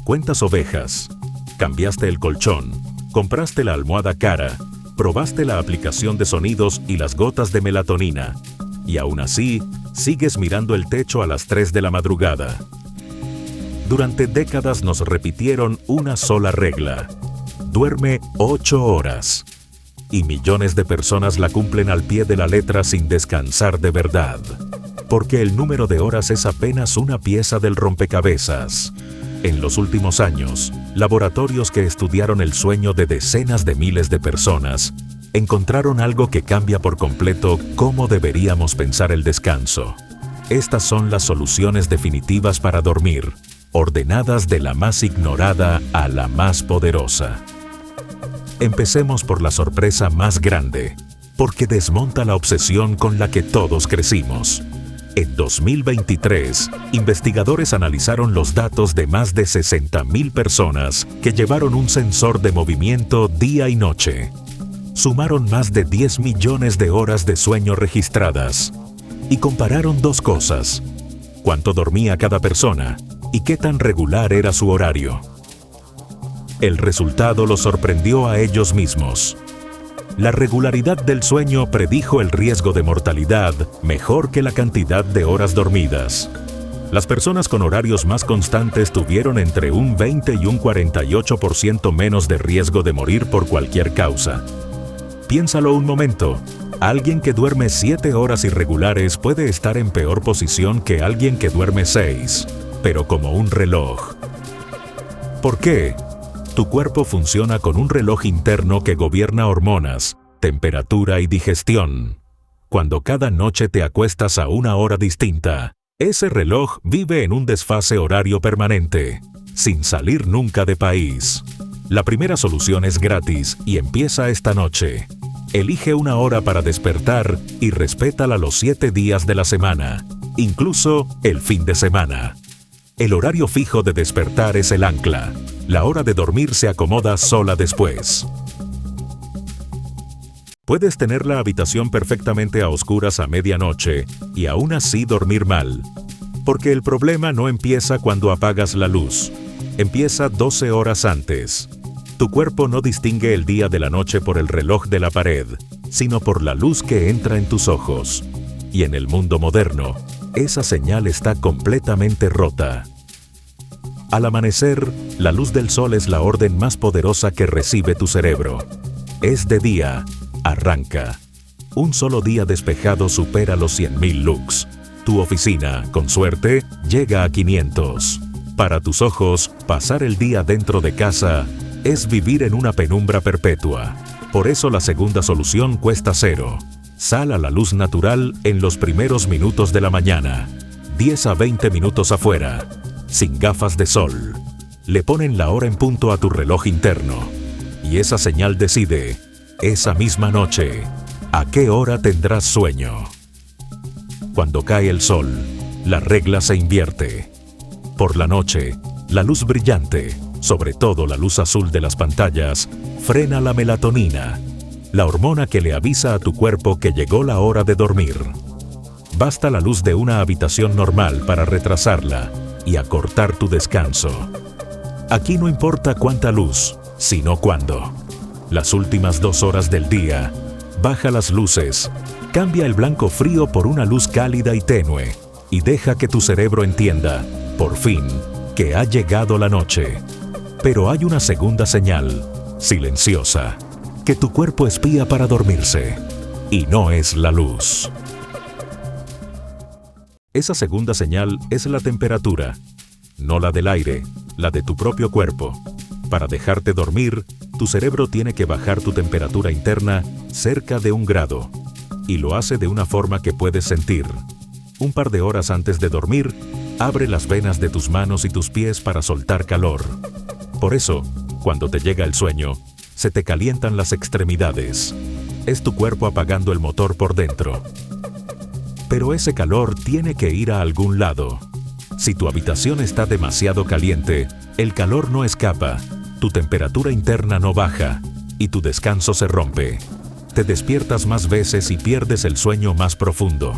cuentas ovejas, cambiaste el colchón, compraste la almohada cara, probaste la aplicación de sonidos y las gotas de melatonina, y aún así, sigues mirando el techo a las 3 de la madrugada. Durante décadas nos repitieron una sola regla: duerme 8 horas. Y millones de personas la cumplen al pie de la letra sin descansar de verdad. Porque el número de horas es apenas una pieza del rompecabezas. En los últimos años, laboratorios que estudiaron el sueño de decenas de miles de personas encontraron algo que cambia por completo cómo deberíamos pensar el descanso. Estas son las soluciones definitivas para dormir, ordenadas de la más ignorada a la más poderosa. Empecemos por la sorpresa más grande, porque desmonta la obsesión con la que todos crecimos. En 2023, investigadores analizaron los datos de más de 60,000 personas que llevaron un sensor de movimiento día y noche. Sumaron más de 10 millones de horas de sueño registradas y compararon dos cosas: cuánto dormía cada persona y qué tan regular era su horario. El resultado los sorprendió a ellos mismos. La regularidad del sueño predijo el riesgo de mortalidad mejor que la cantidad de horas dormidas. Las personas con horarios más constantes tuvieron entre un 20 y un 48% menos de riesgo de morir por cualquier causa. Piénsalo un momento. Alguien que duerme 7 horas irregulares puede estar en peor posición que alguien que duerme 6, pero como un reloj. ¿Por qué? Tu cuerpo funciona con un reloj interno que gobierna hormonas, temperatura y digestión. Cuando cada noche te acuestas a una hora distinta, ese reloj vive en un desfase horario permanente, sin salir nunca de país. La primera solución es gratis y empieza esta noche. Elige una hora para despertar y respétala los 7 días de la semana, incluso el fin de semana. El horario fijo de despertar es el ancla. La hora de dormir se acomoda sola después. Puedes tener la habitación perfectamente a oscuras a medianoche y aún así dormir mal. Porque el problema no empieza cuando apagas la luz. Empieza 12 horas antes. Tu cuerpo no distingue el día de la noche por el reloj de la pared, sino por la luz que entra en tus ojos. Y en el mundo moderno, esa señal está completamente rota. Al amanecer, la luz del sol es la orden más poderosa que recibe tu cerebro. Es de día, arranca. Un solo día despejado supera los 100,000 lux. Tu oficina, con suerte, llega a 500. Para tus ojos, pasar el día dentro de casa es vivir en una penumbra perpetua. Por eso la segunda solución cuesta 0. Sal a la luz natural en los primeros minutos de la mañana. 10 a 20 minutos afuera, sin gafas de sol. Le ponen la hora en punto a tu reloj interno. Y esa señal decide, esa misma noche, a qué hora tendrás sueño. Cuando cae el sol, la regla se invierte. Por la noche, la luz brillante, sobre todo la luz azul de las pantallas, frena la melatonina, la hormona que le avisa a tu cuerpo que llegó la hora de dormir. Basta la luz de una habitación normal para retrasarla y acortar tu descanso. Aquí no importa cuánta luz, sino cuándo. Las últimas 2 horas del día, baja las luces, cambia el blanco frío por una luz cálida y tenue y deja que tu cerebro entienda, por fin, que ha llegado la noche. Pero hay una segunda señal, silenciosa, que tu cuerpo espía para dormirse, y no es la luz. Esa segunda señal es la temperatura, no la del aire, la de tu propio cuerpo. Para dejarte dormir, tu cerebro tiene que bajar tu temperatura interna cerca de 1 grado, y lo hace de una forma que puedes sentir. Un par de horas antes de dormir, abre las venas de tus manos y tus pies para soltar calor. Por eso, cuando te llega el sueño, se te calientan las extremidades. Es tu cuerpo apagando el motor por dentro. Pero ese calor tiene que ir a algún lado. Si tu habitación está demasiado caliente, el calor no escapa, tu temperatura interna no baja y tu descanso se rompe. Te despiertas más veces y pierdes el sueño más profundo.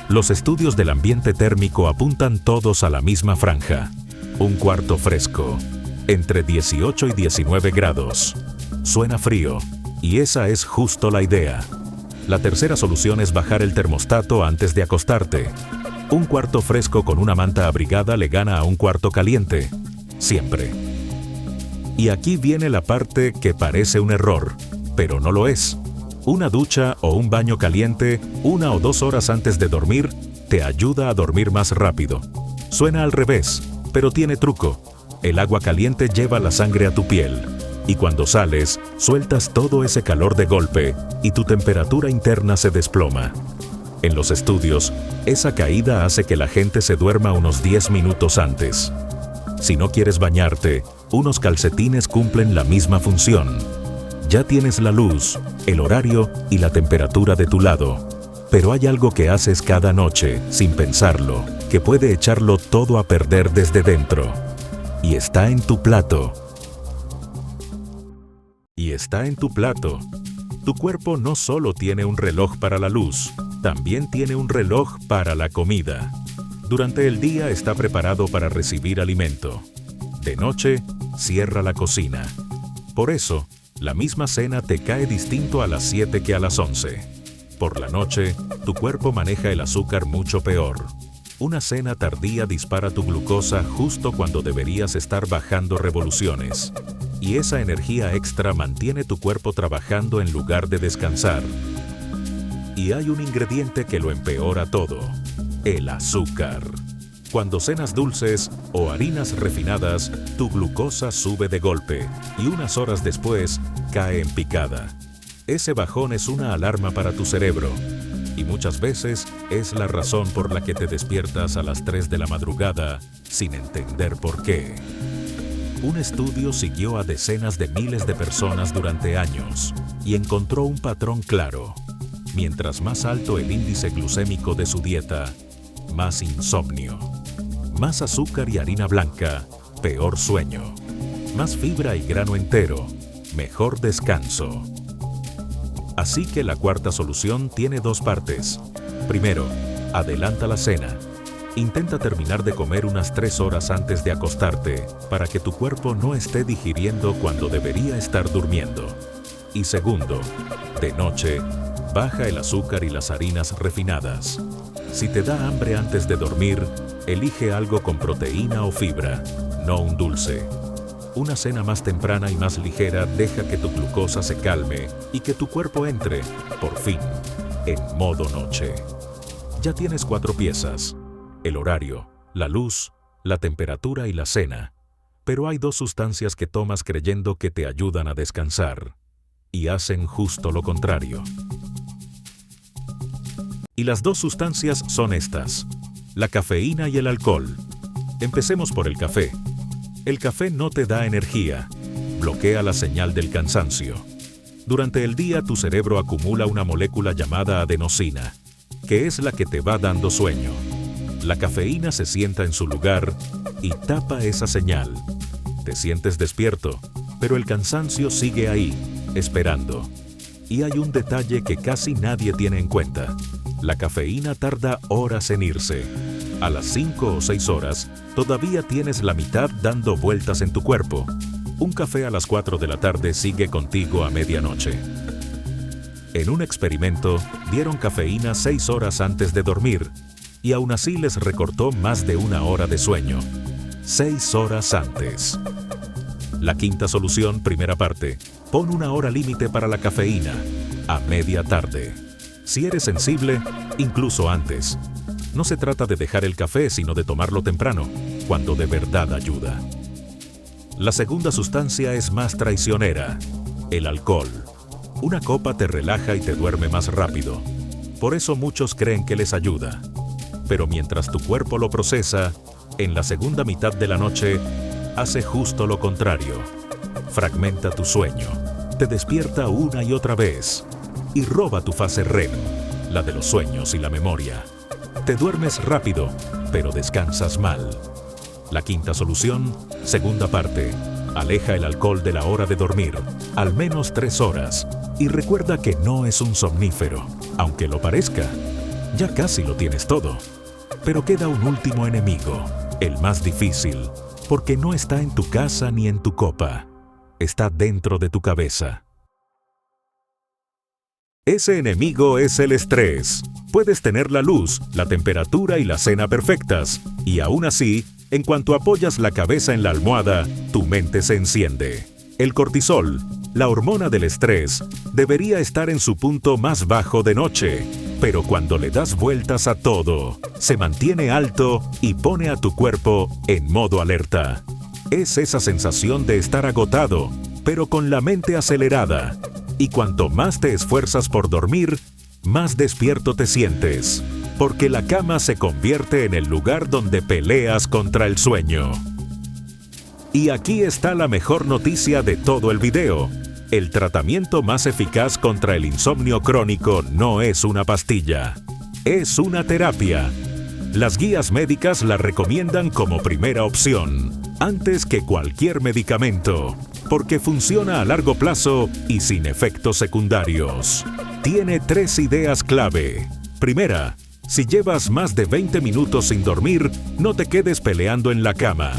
Los estudios del ambiente térmico apuntan todos a la misma franja. Un cuarto fresco, entre 18 y 19 grados. Suena frío, y esa es justo la idea. La tercera solución es bajar el termostato antes de acostarte. Un cuarto fresco con una manta abrigada le gana a un cuarto caliente. Siempre. Y aquí viene la parte que parece un error, pero no lo es. Una ducha o un baño caliente 1 o 2 horas antes de dormir te ayuda a dormir más rápido. Suena al revés, pero tiene truco. El agua caliente lleva la sangre a tu piel. Y cuando sales, sueltas todo ese calor de golpe y tu temperatura interna se desploma. En los estudios, esa caída hace que la gente se duerma unos 10 minutos antes. Si no quieres bañarte, unos calcetines cumplen la misma función. Ya tienes la luz, el horario y la temperatura de tu lado. Pero hay algo que haces cada noche, sin pensarlo, que puede echarlo todo a perder desde dentro. Y está en tu plato. Tu cuerpo no solo tiene un reloj para la luz, también tiene un reloj para la comida. Durante el día está preparado para recibir alimento. De noche, cierra la cocina. Por eso, la misma cena te cae distinto a las 7 que a las 11. Por la noche, tu cuerpo maneja el azúcar mucho peor. Una cena tardía dispara tu glucosa justo cuando deberías estar bajando revoluciones. Y esa energía extra mantiene tu cuerpo trabajando en lugar de descansar. Y hay un ingrediente que lo empeora todo: el azúcar. Cuando cenas dulces o harinas refinadas, tu glucosa sube de golpe y unas horas después cae en picada. Ese bajón es una alarma para tu cerebro y muchas veces es la razón por la que te despiertas a las 3 de la madrugada sin entender por qué. Un estudio siguió a decenas de miles de personas durante años y encontró un patrón claro. Mientras más alto el índice glucémico de su dieta, más insomnio. Más azúcar y harina blanca, peor sueño. Más fibra y grano entero, mejor descanso. Así que la cuarta solución tiene 2 partes. Primero, adelanta la cena. Intenta terminar de comer unas 3 horas antes de acostarte para que tu cuerpo no esté digiriendo cuando debería estar durmiendo. Y segundo, de noche, baja el azúcar y las harinas refinadas. Si te da hambre antes de dormir, elige algo con proteína o fibra, no un dulce. Una cena más temprana y más ligera deja que tu glucosa se calme y que tu cuerpo entre, por fin, en modo noche. Ya tienes 4 piezas: el horario, la luz, la temperatura y la cena. Pero hay 2 sustancias que tomas creyendo que te ayudan a descansar y hacen justo lo contrario. Y las 2 sustancias son estas: la cafeína y el alcohol. Empecemos por el café. El café no te da energía, bloquea la señal del cansancio. Durante el día tu cerebro acumula una molécula llamada adenosina, que es la que te va dando sueño. La cafeína se sienta en su lugar y tapa esa señal. Te sientes despierto, pero el cansancio sigue ahí, esperando. Y hay un detalle que casi nadie tiene en cuenta: la cafeína tarda horas en irse. A las 5 o 6 horas, todavía tienes la mitad dando vueltas en tu cuerpo. Un café a las 4 de la tarde sigue contigo a medianoche. En un experimento, dieron cafeína 6 horas antes de dormir, y aún así les recortó más de 1 hora de sueño. 6 horas antes. La quinta solución, primera parte: pon 1 hora límite para la cafeína, a media tarde. Si eres sensible, incluso antes. No se trata de dejar el café, sino de tomarlo temprano, cuando de verdad ayuda. La segunda sustancia es más traicionera: el alcohol. Una copa te relaja y te duerme más rápido. Por eso muchos creen que les ayuda. Pero mientras tu cuerpo lo procesa, en la segunda mitad de la noche, hace justo lo contrario. Fragmenta tu sueño, te despierta una y otra vez y roba tu fase REM, la de los sueños y la memoria. Te duermes rápido, pero descansas mal. La quinta solución, segunda parte: aleja el alcohol de la hora de dormir, al menos 3 horas, y recuerda que no es un somnífero, aunque lo parezca. Ya casi lo tienes todo. Pero queda un último enemigo, el más difícil: porque no está en tu casa ni en tu copa, está dentro de tu cabeza. Ese enemigo es el estrés. Puedes tener la luz, la temperatura y la cena perfectas, y aún así, en cuanto apoyas la cabeza en la almohada, tu mente se enciende. El cortisol, la hormona del estrés, debería estar en su punto más bajo de noche, pero cuando le das vueltas a todo, se mantiene alto y pone a tu cuerpo en modo alerta. Es esa sensación de estar agotado, pero con la mente acelerada. Y cuanto más te esfuerzas por dormir, más despierto te sientes, porque la cama se convierte en el lugar donde peleas contra el sueño. Y aquí está la mejor noticia de todo el video. El tratamiento más eficaz contra el insomnio crónico no es una pastilla, es una terapia. Las guías médicas la recomiendan como primera opción, antes que cualquier medicamento, porque funciona a largo plazo y sin efectos secundarios. Tiene 3 ideas clave. Primera, si llevas más de 20 minutos sin dormir, no te quedes peleando en la cama.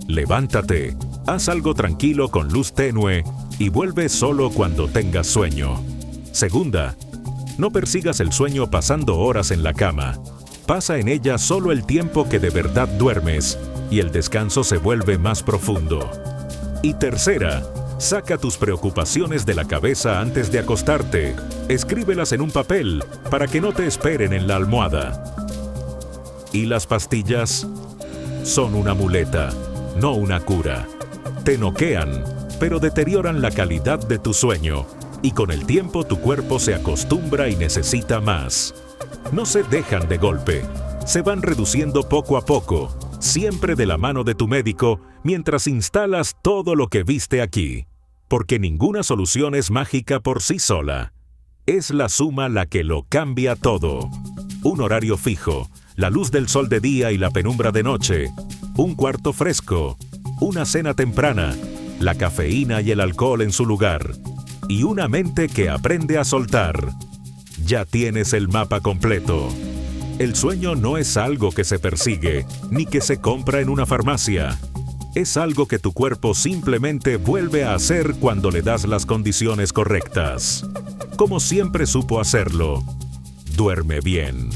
Levántate, haz algo tranquilo con luz tenue y vuelve solo cuando tengas sueño. Segunda, no persigas el sueño pasando horas en la cama. Pasa en ella solo el tiempo que de verdad duermes y el descanso se vuelve más profundo. Y tercera, saca tus preocupaciones de la cabeza antes de acostarte. Escríbelas en un papel para que no te esperen en la almohada. ¿Y las pastillas? Son una muleta, no una cura. Te noquean, pero deterioran la calidad de tu sueño, y con el tiempo tu cuerpo se acostumbra y necesita más. No se dejan de golpe, se van reduciendo poco a poco, siempre de la mano de tu médico, mientras instalas todo lo que viste aquí. Porque ninguna solución es mágica por sí sola. Es la suma la que lo cambia todo. Un horario fijo, la luz del sol de día y la penumbra de noche, un cuarto fresco, una cena temprana, la cafeína y el alcohol en su lugar, y una mente que aprende a soltar. Ya tienes el mapa completo. El sueño no es algo que se persigue, ni que se compra en una farmacia. Es algo que tu cuerpo simplemente vuelve a hacer cuando le das las condiciones correctas. Como siempre supo hacerlo. Duerme bien.